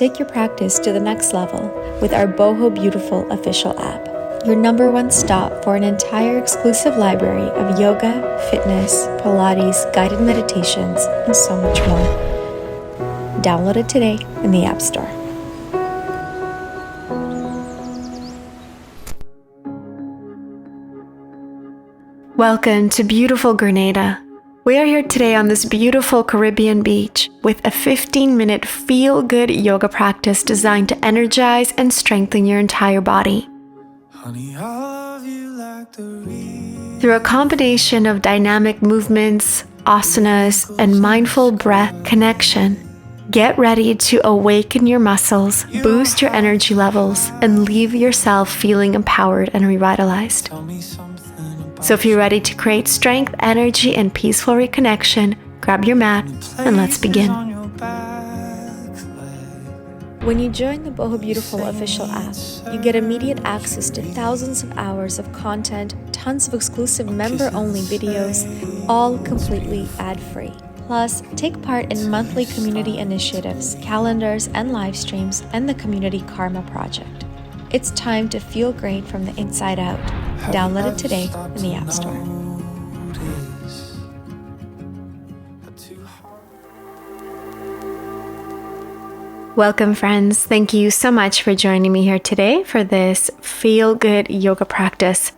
take your practice to the next level with our Boho Beautiful official app, your #1 stop for an entire exclusive library of yoga, fitness, Pilates, guided meditations, and so much more. Download it today in the App Store. Welcome to beautiful Grenada. We are here today on this beautiful Caribbean beach with a 15-minute feel-good yoga practice designed to energize and strengthen your entire body. Honey, I love you like the Through a combination of dynamic movements, asanas, and mindful breath connection, get ready to awaken your muscles, boost your energy levels, and leave yourself feeling empowered and revitalized. So if you're ready to create strength, energy, and peaceful reconnection, grab your mat and let's begin. When you join the Boho Beautiful official app, you get immediate access to thousands of hours of content, tons of exclusive member-only videos, all completely ad-free. Plus, take part in monthly community initiatives, calendars, and live streams, and the Community Karma Project. It's time to feel great from the inside out. Download it today in the App Store. Welcome, friends. Thank you so much for joining me here today for this feel-good yoga practice.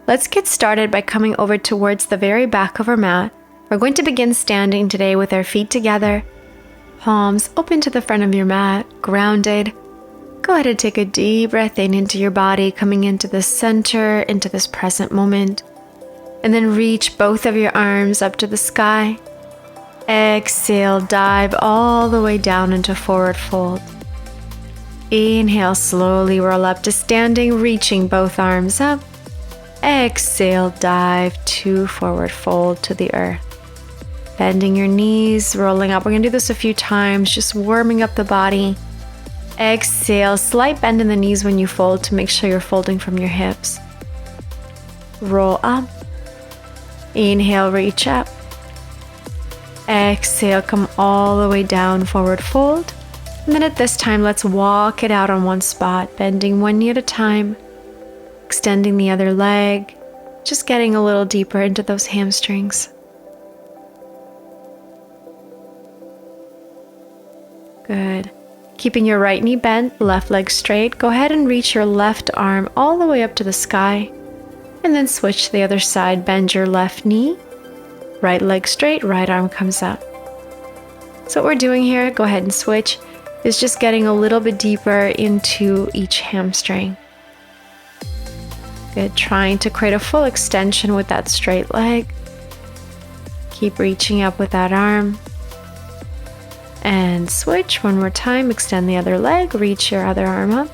Let's get started by coming over towards the very back of our mat. We're going to begin standing today with our feet together, palms open to the front of your mat, grounded. Go ahead and take a deep breath in into your body, coming into the center, into this present moment. And then reach both of your arms up to the sky. Exhale, dive all the way down into forward fold. Inhale, slowly roll up to standing, reaching both arms up. Exhale, dive to forward fold to the earth. Bending your knees, rolling up. We're going to do this a few times, just warming up the body. Exhale, slight bend in the knees when you fold to make sure you're folding from your hips. Roll up. Inhale, reach up. Exhale, come all the way down, forward fold. And then at this time, let's walk it out on one spot, bending one knee at a time, extending the other leg, just getting a little deeper into those hamstrings. Good. Keeping your right knee bent, left leg straight, go ahead and reach your left arm all the way up to the sky. And then switch to the other side, bend your left knee, right leg straight, right arm comes up. So what we're doing here, go ahead and switch, is just getting a little bit deeper into each hamstring. Good, trying to create a full extension with that straight leg. Keep reaching up with that arm. And switch one more time, extend the other leg, reach your other arm up.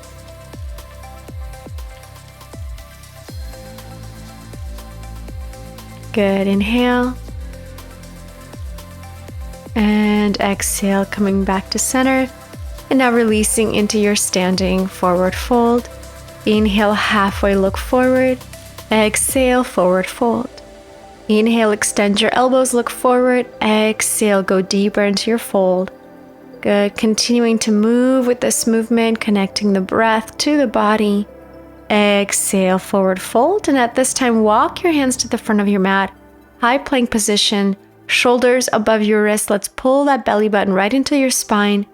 Good, inhale. And exhale, coming back to center. And now releasing into your standing forward fold. Inhale, halfway look forward. Exhale, forward fold. Inhale, extend your elbows, look forward. Exhale, go deeper into your fold. Good, continuing to move with this movement, connecting the breath to the body. Exhale, forward fold. And at this time, walk your hands to the front of your mat. High plank position, shoulders above your wrist. Let's pull that belly button right into your spine,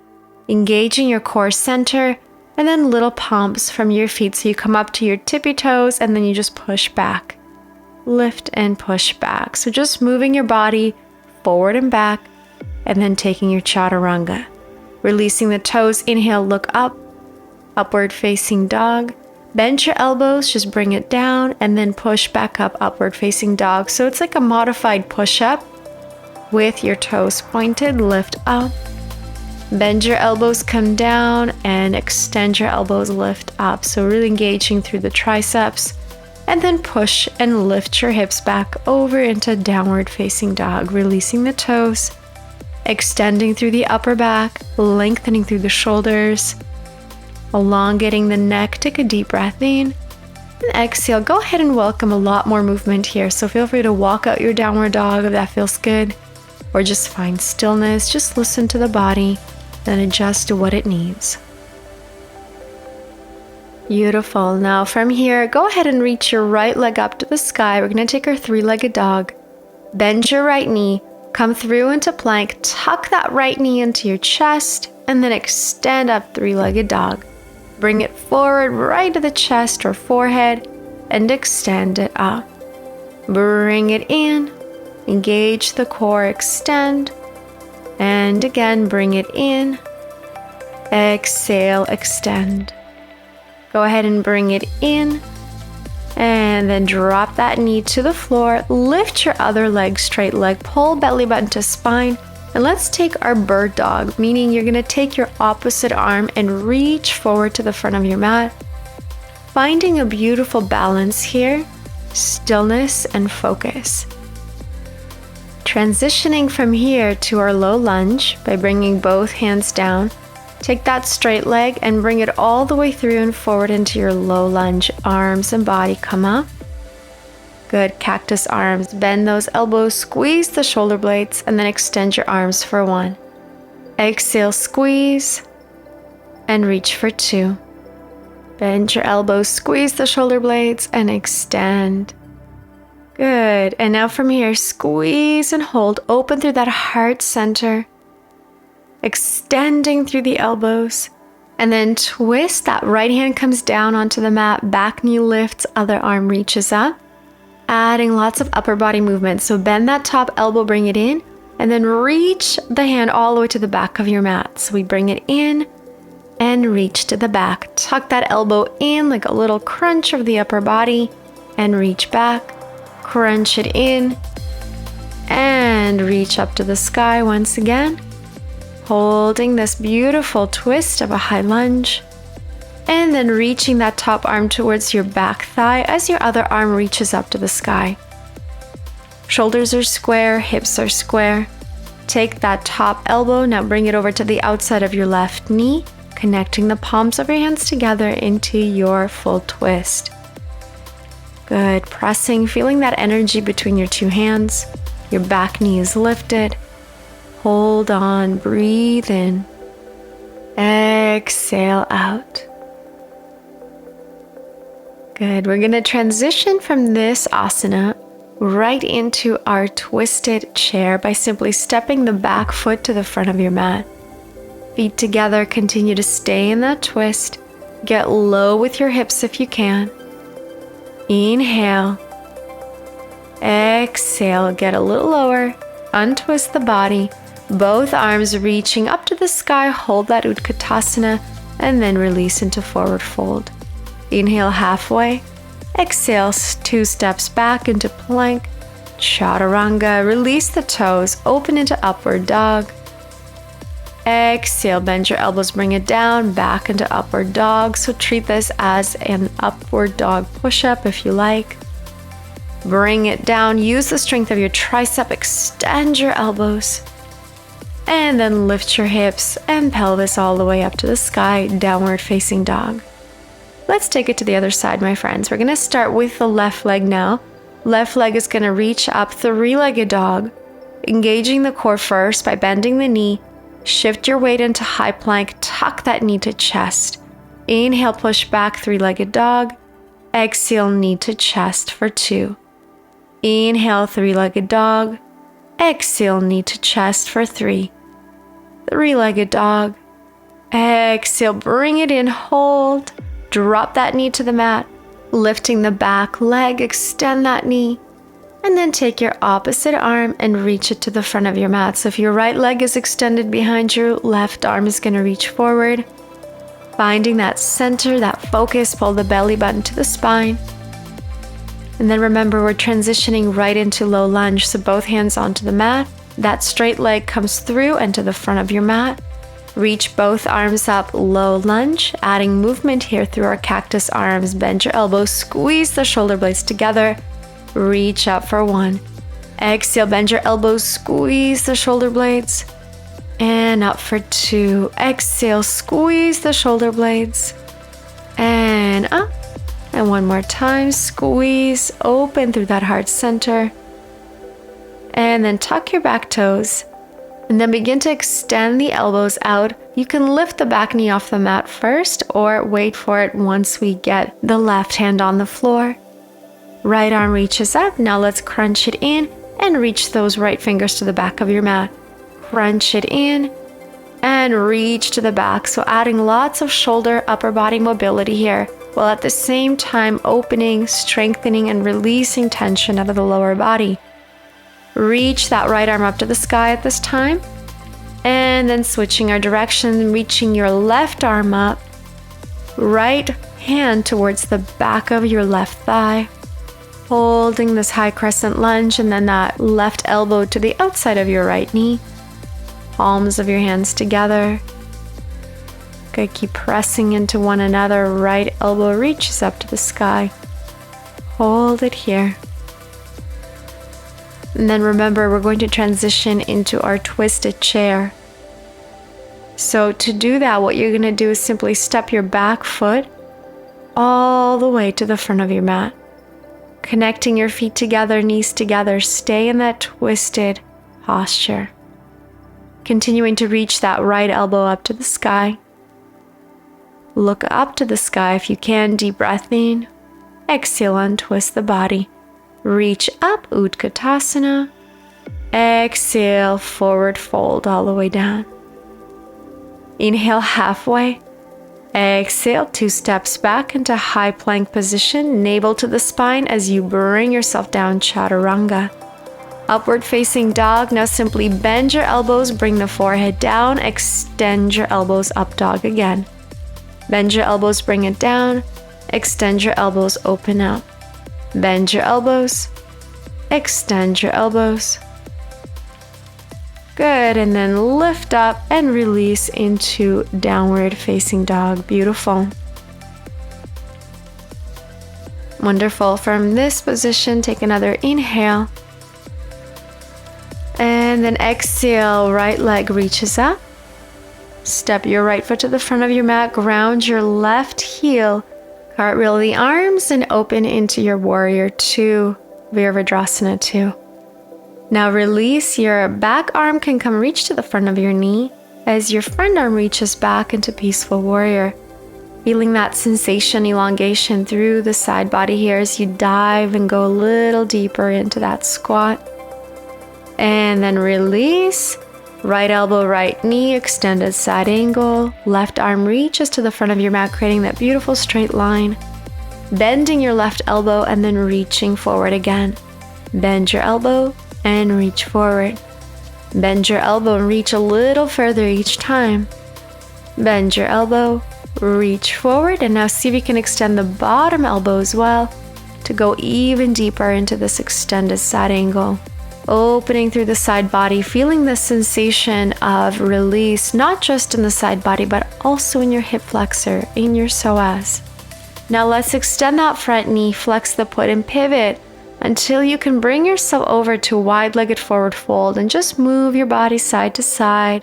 engaging your core center, and then little pumps from your feet. So you come up to your tippy toes and then you just push back. Lift and push back. So just moving your body forward and back, and then taking your chaturanga. Releasing the toes, inhale, look up, upward facing dog. Bend your elbows, just bring it down, and then push back up, upward facing dog. So it's like a modified push-up with your toes pointed, lift up. Bend your elbows, come down, and extend your elbows, lift up. So really engaging through the triceps. And then push and lift your hips back over into downward facing dog, releasing the toes. Extending through the upper back, lengthening through the shoulders, elongating the neck. Take a deep breath in and exhale. Go ahead and welcome a lot more movement here. So feel free to walk out your downward dog if that feels good, or just find stillness. Just listen to the body. then adjust to what it needs. Beautiful. Now from here, go ahead and reach your right leg up to the sky. We're going to take our three-legged dog. Bend your right knee, come through into plank, tuck that right knee into your chest, and then extend up three-legged dog. Bring it forward right to the chest or forehead and extend it up. Bring it in, engage the core, extend, and again bring it in, exhale, extend. Go ahead and bring it in, and then drop that knee to the floor. Lift your other leg, straight leg, pull belly button to spine, and let's take our bird dog, meaning you're going to take your opposite arm and reach forward to the front of your mat, finding a beautiful balance here, stillness and focus. Transitioning from here to our low lunge by bringing both hands down. Take that straight leg and bring it all the way through and forward into your low lunge. Arms and body come up. Good. Cactus arms. Bend those elbows, squeeze the shoulder blades, and then extend your arms for 1. Exhale, squeeze, and reach for 2. Bend your elbows, squeeze the shoulder blades, and extend. Good. And now from here, squeeze and hold. Open through that heart center. Extending through the elbows, and then twist. That right hand comes down onto the mat, back knee lifts, other arm reaches up, adding lots of upper body movement. So bend that top elbow, bring it in, and then reach the hand all the way to the back of your mat. So we bring it in and reach to the back. Tuck that elbow in like a little crunch of the upper body and reach back, crunch it in, and reach up to the sky once again. Holding this beautiful twist of a high lunge, and then reaching that top arm towards your back thigh as your other arm reaches up to the sky. Shoulders are square, hips are square. Take that top elbow, now bring it over to the outside of your left knee, connecting the palms of your hands together into your full twist. Good. Pressing, feeling that energy between your two hands. Your back knee is lifted. Hold on, breathe in, exhale out. Good. We're going to transition from this asana right into our twisted chair by simply stepping the back foot to the front of your mat. Feet together, continue to stay in that twist. Get low with your hips if you can. Inhale, exhale, get a little lower, untwist the body. Both arms reaching up to the sky, hold that Utkatasana, and then release into forward fold. Inhale halfway, exhale 2 steps back into plank, chaturanga, release the toes, open into upward dog. Exhale, bend your elbows, bring it down, back into upward dog. So treat this as an upward dog push-up if you like. Bring it down, use the strength of your tricep, extend your elbows. And then lift your hips and pelvis all the way up to the sky, downward facing dog. Let's take it to the other side, my friends. We're going to start with the left leg now. Left leg is going to reach up, three-legged dog, engaging the core first by bending the knee. Shift your weight into high plank, tuck that knee to chest. Inhale, push back, three-legged dog. Exhale, knee to chest for 2. Inhale, three-legged dog. Exhale, knee to chest for 3. Three-legged dog. Exhale, bring it in, hold. Drop that knee to the mat, lifting the back leg, extend that knee, and then take your opposite arm and reach it to the front of your mat. So if your right leg is extended behind you, left arm is going to reach forward. Finding that center, that focus, pull the belly button to the spine. And then remember, we're transitioning right into low lunge, so both hands onto the mat. That straight leg comes through and to the front of your mat. Reach both arms up, low lunge, adding movement here through our cactus arms. Bend your elbows, squeeze the shoulder blades together. Reach up for 1. Exhale, bend your elbows, squeeze the shoulder blades. And up for 2. Exhale, squeeze the shoulder blades. And up. And one more time, squeeze, open through that heart center. And then tuck your back toes. And then begin to extend the elbows out. You can lift the back knee off the mat first or wait for it once we get the left hand on the floor. Right arm reaches up. Now let's crunch it in and reach those right fingers to the back of your mat. Crunch it in and reach to the back. So adding lots of shoulder, upper body mobility here, while at the same time opening, strengthening, and releasing tension out of the lower body. Reach that right arm up to the sky at this time. And then switching our direction, reaching your left arm up. Right hand towards the back of your left thigh. Holding this high crescent lunge, and then that left elbow to the outside of your right knee. Palms of your hands together. Okay, keep pressing into one another. Right elbow reaches up to the sky. Hold it here. And then remember, we're going to transition into our twisted chair. So to do that, what you're going to do is simply step your back foot all the way to the front of your mat. Connecting your feet together, knees together. Stay in that twisted posture. Continuing to reach that right elbow up to the sky. Look up to the sky if you can. Deep breath in. Exhale, untwist the body. Reach up, Utkatasana. Exhale, forward fold all the way down. Inhale halfway. Exhale, 2 steps back into high plank position, navel to the spine as you bring yourself down, Chaturanga. Upward facing dog. Now simply bend your elbows, bring the forehead down, extend your elbows, up dog again. Bend your elbows, bring it down, extend your elbows, open up. Bend your elbows, extend your elbows. Good, and then lift up and release into downward facing dog. Beautiful. Wonderful. From this position, take another inhale. And then exhale, right leg reaches up. Step your right foot to the front of your mat, ground your left heel. Cartwheel the arms and open into your warrior 2, Virabhadrasana 2. Now release, your back arm can come reach to the front of your knee as your front arm reaches back into peaceful warrior. Feeling that sensation, elongation through the side body here as you dive and go a little deeper into that squat. And then release. Right elbow, right knee, extended side angle. Left arm reaches to the front of your mat, creating that beautiful straight line. Bending your left elbow and then reaching forward again. Bend your elbow and reach forward. Bend your elbow and reach a little further each time. Bend your elbow, reach forward, and now see if you can extend the bottom elbow as well to go even deeper into this extended side angle. Opening through the side body, feeling the sensation of release, not just in the side body, but also in your hip flexor, in your psoas. Now let's extend that front knee, flex the foot, and pivot until you can bring yourself over to wide-legged forward fold and just move your body side to side.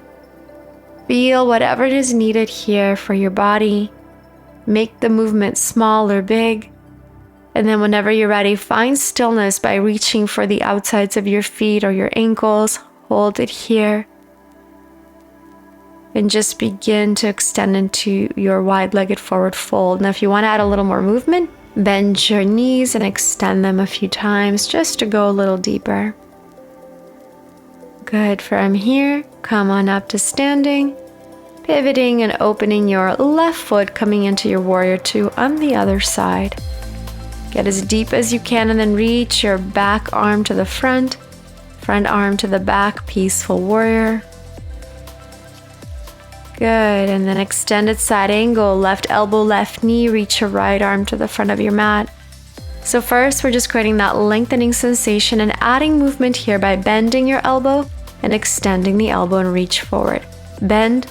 Feel whatever it is needed here for your body. Make the movement small or big. And then whenever you're ready, find stillness by reaching for the outsides of your feet or your ankles. Hold it here. And just begin to extend into your wide-legged forward fold. Now, if you want to add a little more movement, bend your knees and extend them a few times just to go a little deeper. Good. From here, come on up to standing, pivoting and opening your left foot, coming into your warrior 2 on the other side. Get as deep as you can and then reach your back arm to the front arm to the back, peaceful warrior. Good, and then extended side angle, left elbow, left knee, reach your right arm to the front of your mat. So first, we're just creating that lengthening sensation and adding movement here by bending your elbow and extending the elbow and reach forward. Bend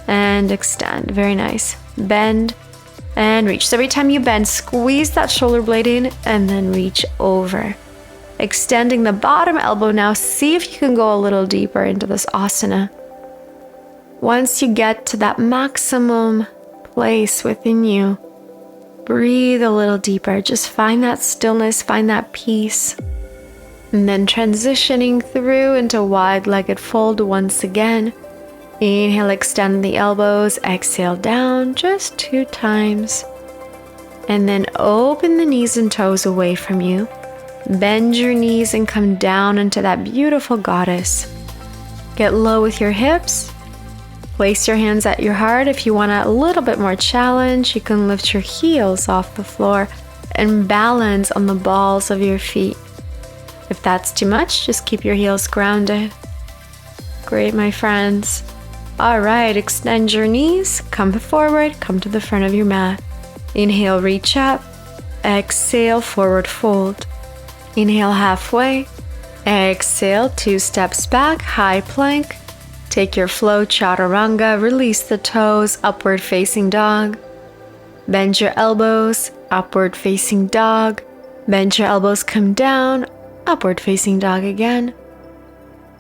and extend, very nice. Bend and reach. So every time you bend, squeeze that shoulder blade in and then reach over. Extending the bottom elbow now, see if you can go a little deeper into this asana. Once you get to that maximum place within you, breathe a little deeper. Just find that stillness, find that peace. And then transitioning through into wide-legged fold once again. Inhale, extend the elbows. Exhale, down just 2 times. And then open the knees and toes away from you. Bend your knees and come down into that beautiful goddess. Get low with your hips. Place your hands at your heart. If you want a little bit more challenge, you can lift your heels off the floor and balance on the balls of your feet. If that's too much, just keep your heels grounded. Great, my friends. All right, extend your knees, come forward, come to the front of your mat. Inhale, reach up. Exhale, forward fold. Inhale, halfway. Exhale, 2 steps back, high plank. Take your flow, chaturanga, release the toes, upward facing dog. Bend your elbows, upward facing dog. Bend your elbows, come down, upward facing dog again.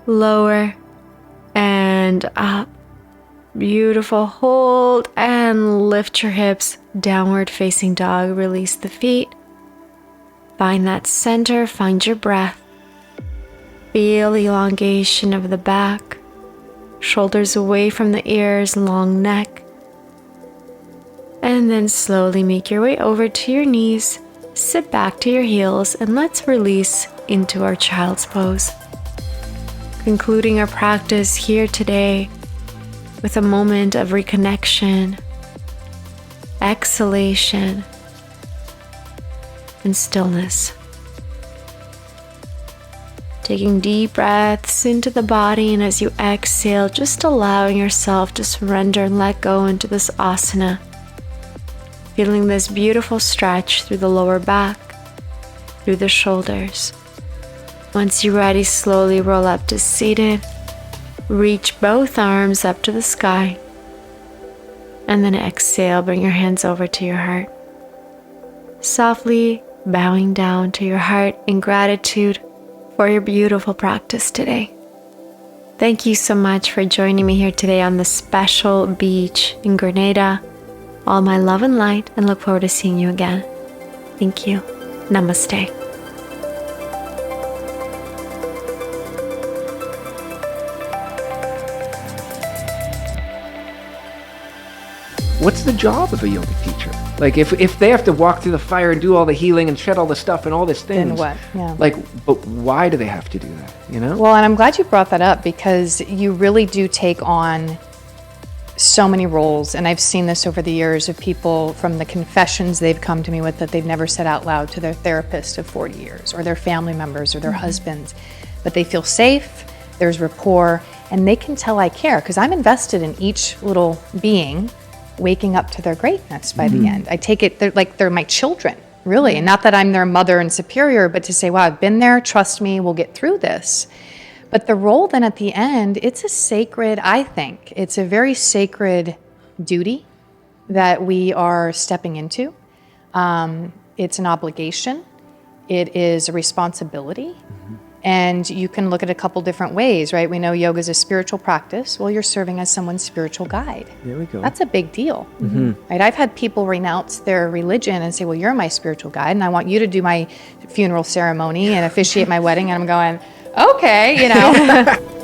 Lower and up. Beautiful. Hold and lift your hips, downward facing dog. Release the feet. Find that center, find your breath. Feel the elongation of the back. Shoulders away from the ears, long neck. And then slowly make your way over to your knees. Sit back to your heels and let's release into our child's pose. Concluding our practice here today with a moment of reconnection, exhalation, and stillness. Taking deep breaths into the body, and as you exhale, just allowing yourself to surrender and let go into this asana. Feeling this beautiful stretch through the lower back, through the shoulders. Once you're ready, slowly roll up to seated. Reach both arms up to the sky. And then exhale, bring your hands over to your heart. Softly bowing down to your heart in gratitude for your beautiful practice today. Thank you so much for joining me here today on this special beach in Grenada. All my love and light, and look forward to seeing you again. Thank you. Namaste. What's the job of a yoga teacher? Like if they have to walk through the fire and do all the healing and shed all the stuff and all this things. Then what? Yeah. Like, but why do they have to do that? You know? Well, and I'm glad you brought that up because you really do take on so many roles. And I've seen this over the years of people from the confessions they've come to me with that they've never said out loud to their therapist of 40 years or their family members or their husbands. But they feel safe, there's rapport, and they can tell I care because I'm invested in each little being waking up to their greatness by the end. I take it, they're my children, really. And not that I'm their mother and superior, but to say, wow, I've been there, trust me, we'll get through this. But the role then at the end, it's a sacred, I think, it's a very sacred duty that we are stepping into. It's an obligation. It is a responsibility. And you can look at a couple different ways, right? We know yoga is a spiritual practice. Well, you're serving as someone's spiritual guide. There we go. That's a big deal, right? I've had people renounce their religion and say, well, you're my spiritual guide, and I want you to do my funeral ceremony and officiate my wedding. And I'm going, okay, you know.